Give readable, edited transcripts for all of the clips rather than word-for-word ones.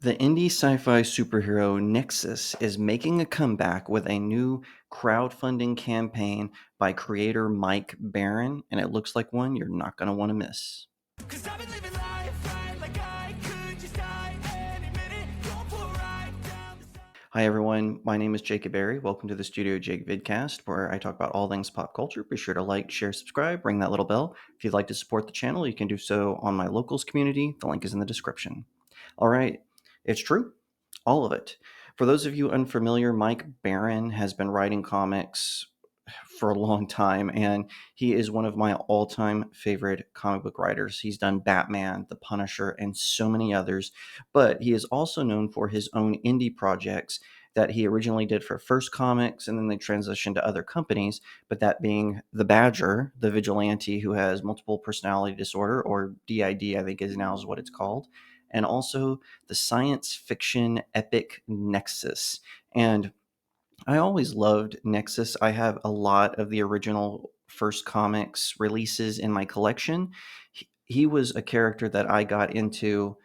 The indie sci-fi superhero Nexus is making a comeback with a new crowdfunding campaign by creator Mike Barron, and it looks like one you're not going to want to miss. 'Cause I've been living life right like I could just die any minute, going for a ride down the side. Hi everyone, my name is Jacob Berry. Welcome to the StudioJake vidcast, where I talk about all things pop culture. Be sure to like, share, subscribe, ring that little bell. If you'd like to support the channel, you can do so on my locals community. The link is in the description. All right, it's true. All of it. For those of you unfamiliar, Mike Barron has been writing comics for a long time, and he is one of my all-time favorite comic book writers. He's done Batman, The Punisher, and so many others, but he is also known for his own indie projects that he originally did for First Comics, and then they transitioned to other companies, but that being The Badger, the vigilante who has multiple personality disorder, or DID, I think is now is what it's called, and also the science fiction epic Nexus. And I always loved Nexus. I have a lot of the original First Comics releases in my collection. He was a character that I got into,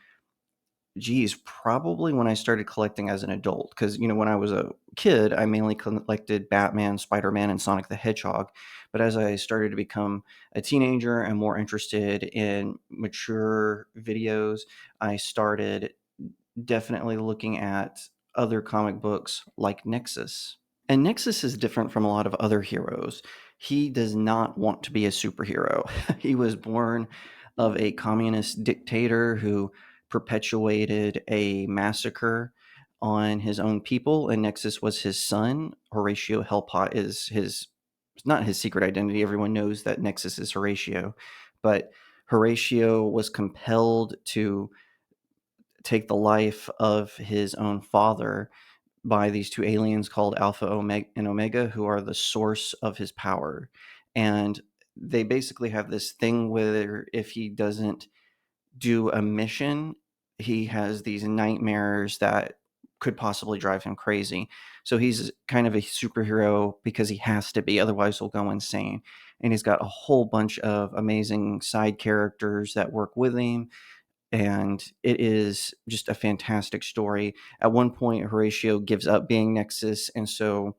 geez, probably when I started collecting as an adult. Because, when I was a kid, I mainly collected Batman, Spider Man, and Sonic the Hedgehog. But as I started to become a teenager and more interested in mature videos, I started definitely looking at other comic books like Nexus. And Nexus is different from a lot of other heroes. He does not want to be a superhero. He was born of a communist dictator who perpetuated a massacre on his own people, and Nexus was his son. Horatio Hellpot is his, it's not his secret identity. Everyone knows that Nexus is Horatio, but Horatio was compelled to take the life of his own father by these two aliens called Alpha and Omega, who are the source of his power. And they basically have this thing where if he doesn't do a mission, he has these nightmares that could possibly drive him crazy. So he's kind of a superhero because he has to be, otherwise he'll go insane. And he's got a whole bunch of amazing side characters that work with him, and it is just a fantastic story. At one point, Horatio gives up being Nexus, and so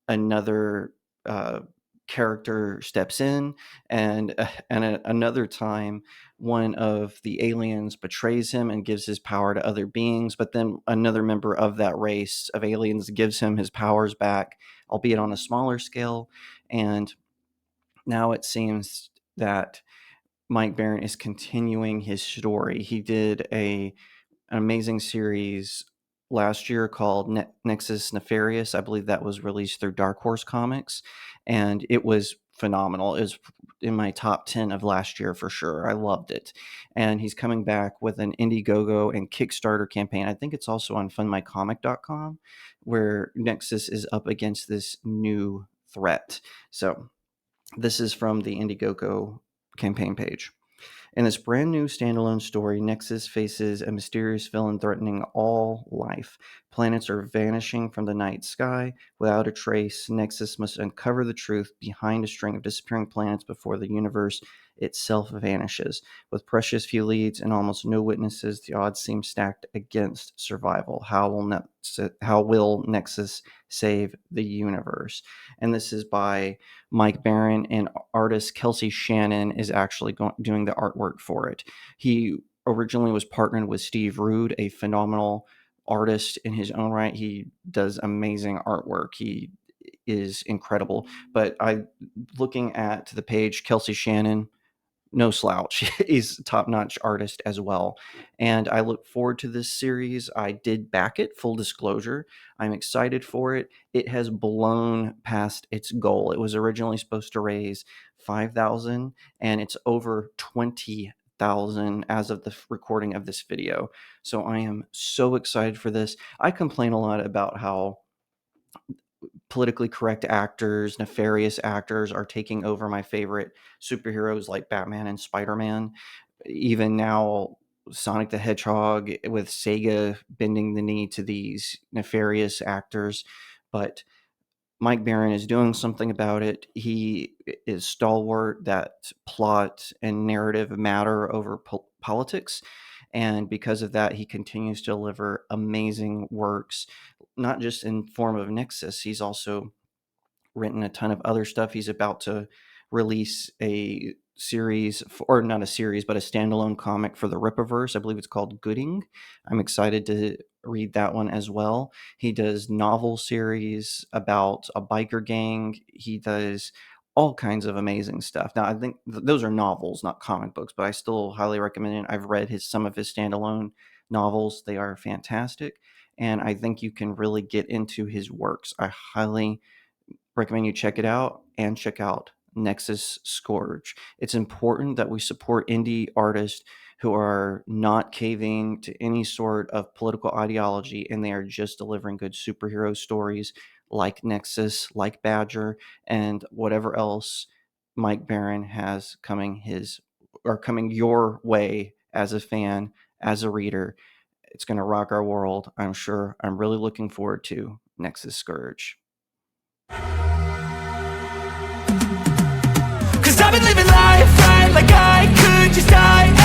another uh, character steps in, and another time, one of the aliens betrays him and gives his power to other beings. But then another member of that race of aliens gives him his powers back, albeit on a smaller scale. And now it seems that Mike Barron is continuing his story. He did an amazing series last year called Nexus Nefarious. I believe that was released through Dark Horse Comics, and it was phenomenal. It was in my top 10 of last year for sure. I loved it. And he's coming back with an Indiegogo and Kickstarter campaign. I think it's also on fundmycomic.com, where Nexus is up against this new threat. So this is from the Indiegogo campaign page. In this brand new standalone story, Nexus faces a mysterious villain threatening all life. Planets are vanishing from the night sky without a trace. Nexus must uncover the truth behind a string of disappearing planets before the universe itself vanishes. With precious few leads and almost no witnesses, the odds seem stacked against survival. How will Nexus save the universe? And this is by Mike Barron, and artist Kelsey Shannon is actually doing the artwork for it. He originally was partnered with Steve Rude, a phenomenal artist in his own right. He does amazing artwork. He is incredible. But I, looking at the page, Kelsey Shannon, no slouch. He's a top-notch artist as well. And I look forward to this series. I did back it, full disclosure. I'm excited for it. It has blown past its goal. It was originally supposed to raise 5,000, and it's over 20,000 as of the recording of this video. So I am so excited for this. I complain a lot about how politically correct actors, nefarious actors are taking over my favorite superheroes like Batman and Spider-Man. Even now, Sonic the Hedgehog, with Sega bending the knee to these nefarious actors. But Mike Barron is doing something about it. He is stalwart that plot and narrative matter over politics. And because of that, he continues to deliver amazing works, not just in form of Nexus. He's also written a ton of other stuff. He's about to release a series, or not a series, but a standalone comic for the Rippaverse. I believe it's called Gooding. I'm excited to read that one as well. He does novel series about a biker gang. He does all kinds of amazing stuff. Now, I think those are novels, not comic books, but I still highly recommend it. I've read some of his standalone novels. They are fantastic, and I think you can really get into his works. I highly recommend you check it out and check out Nexus Scourge. It's important that we support indie artists who are not caving to any sort of political ideology, and they are just delivering good superhero stories like Nexus, like Badger, and whatever else Mike Barron has coming your way as a fan, as a reader. It's going to rock our world, I'm sure. I'm really looking forward to Nexus Scourge. Cause I've been living life right like I could just die.